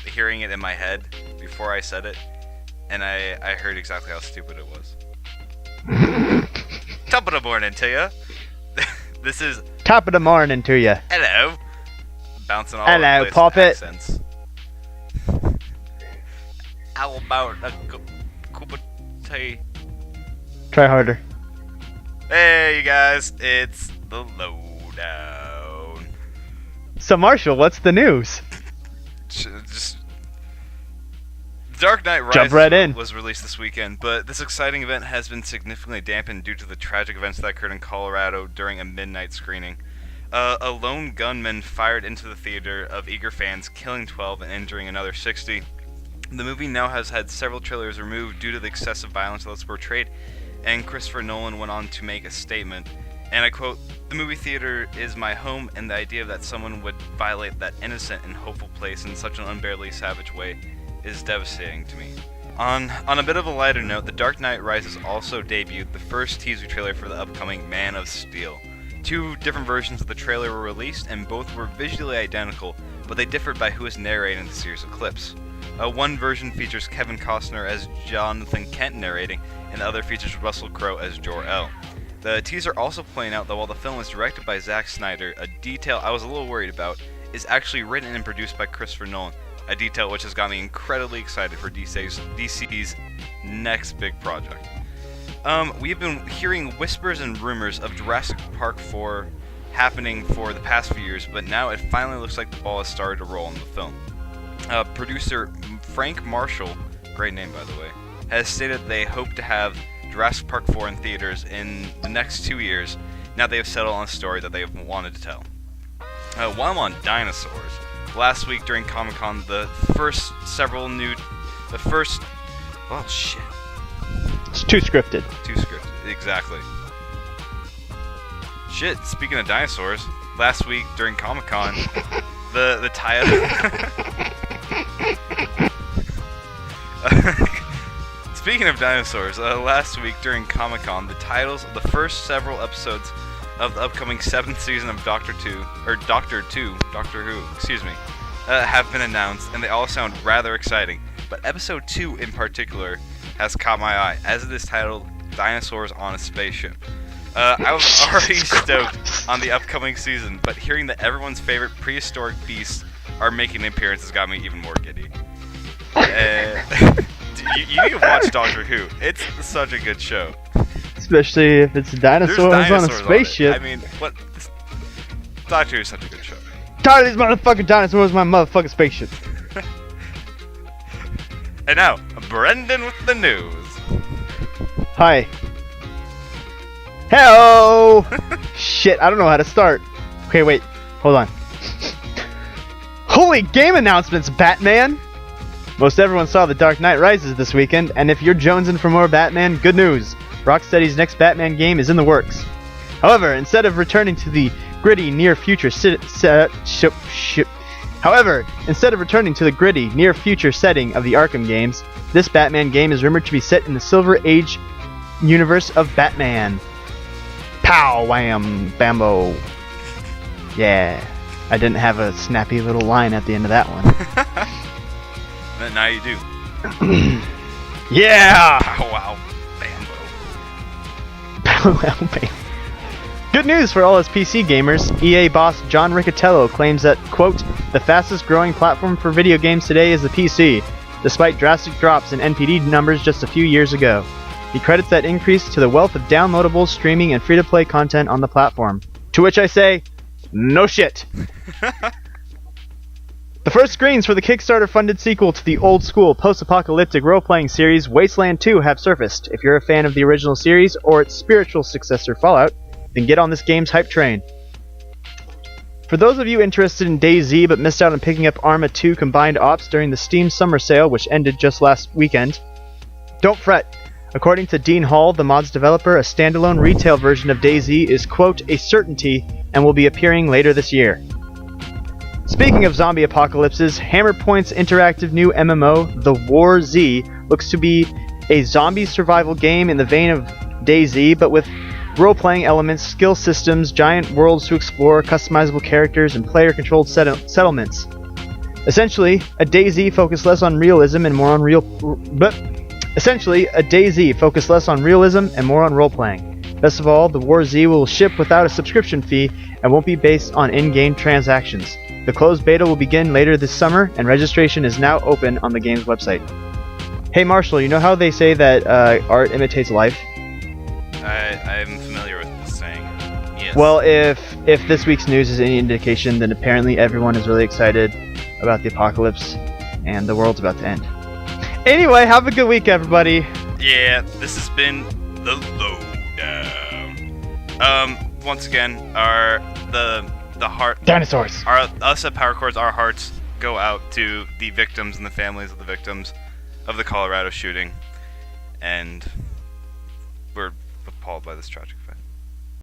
hearing it in my head before I said it, and I heard exactly how stupid it was. Top of the morning to ya. This is Top of the morning to you. hello. Bouncing all Hello, over the place Poppet. with accents. How about a cup of tea? Try harder. Hey, you guys, it's the lowdown. So, Marshall, what's the news? Just Dark Knight Jump right in. was released this weekend, but this exciting event has been significantly dampened due to the tragic events that occurred in Colorado during a midnight screening. A lone gunman fired into the theater of eager fans, killing 12 and injuring another 60. The movie now has had several trailers removed due to the excessive violence that was portrayed, and Christopher Nolan went on to make a statement, and I quote, "The movie theater is my home, and the idea that someone would violate that innocent and hopeful place in such an unbearably savage way is devastating to me." On a bit of a lighter note, The Dark Knight Rises also debuted the first teaser trailer for the upcoming Man of Steel. Two different versions of the trailer were released, and both were visually identical, but they differed by who is narrating the series of clips. One version features Kevin Costner as Jonathan Kent narrating, and the other features Russell Crowe as Jor-El. The teaser also pointed out that while the film is directed by Zack Snyder, a detail I was a little worried about is actually written and produced by Christopher Nolan, a detail which has got me incredibly excited for DC's next big project. We've been hearing whispers and rumors of Jurassic Park 4 happening for the past few years, but now it finally looks like the ball has started to roll in the film. Producer Frank Marshall, great name by the way, has stated they hope to have Jurassic Park 4 in theaters in the next 2 years, now they have settled on a story that they have wanted to tell. While I'm on Dinosaurs, last week during Comic-Con, oh shit. It's too scripted. Too scripted, exactly. Shit, speaking of dinosaurs, last week during Comic-Con, the title... Speaking of dinosaurs, last week during Comic-Con, the titles of the first several episodes of the upcoming 7th season of Doctor Who, have been announced, and they all sound rather exciting. But episode 2 in particular has caught my eye, as it is titled Dinosaurs on a Spaceship. I was already stoked on the upcoming season, but hearing that everyone's favorite prehistoric beasts are making an appearance has got me even more giddy. You need to watch Doctor Who. It's such a good show. Especially if it's dinosaurs on a spaceship. I mean, what? Doctor Who is such a good show. Tired of these motherfucking dinosaurs on my motherfucking spaceship. And now, Brendan with the news. Hi. Hello! Shit, I don't know how to start. Okay, wait. Hold on. Holy game announcements, Batman! Most everyone saw The Dark Knight Rises this weekend, and if you're jonesing for more Batman, good news. Rocksteady's next Batman game is in the works. However, instead of returning to the gritty near-future setting of the Arkham games, this Batman game is rumored to be set in the Silver Age universe of Batman. Pow, wham, bambo. Yeah, I didn't have a snappy little line at the end of that one. But now you do. Yeah! Pow wow, bambo. Pow wow, bam. Good news for all us PC gamers. EA boss John Riccitiello claims that, quote, the fastest growing platform for video games today is the PC, despite drastic drops in NPD numbers just a few years ago. He credits that increase to the wealth of downloadable, streaming, and free-to-play content on the platform. To which I say, no shit. The first screens for the Kickstarter-funded sequel to the old-school post-apocalyptic role-playing series Wasteland 2 have surfaced. If you're a fan of the original series or its spiritual successor Fallout, then get on this game's hype train. For those of you interested in DayZ but missed out on picking up Arma 2 Combined Ops during the Steam Summer Sale, which ended just last weekend, don't fret. According to Dean Hall, the mod's developer, a standalone retail version of DayZ is, quote, a certainty and will be appearing later this year. Speaking of zombie apocalypses, Hammerpoint's interactive new MMO, The War Z, looks to be a zombie survival game in the vein of DayZ, but with role-playing elements, skill systems, giant worlds to explore, customizable characters, and player-controlled settlements. Essentially, a DayZ focused less on realism and more on role playing. Best of all, the War Z will ship without a subscription fee and won't be based on in-game transactions. The closed beta will begin later this summer, and registration is now open on the game's website. Hey Marshall, you know how they say that art imitates life? I'm familiar with this saying. Yes. Well, if this week's news is any indication, then apparently everyone is really excited about the apocalypse and the world's about to end. Anyway, have a good week, everybody. Yeah, this has been the Lowdown. Once again, the heart Dinosaurs. Us at Power Chords, our hearts go out to the victims and the families of the victims of the Colorado shooting, and we're appalled by this tragic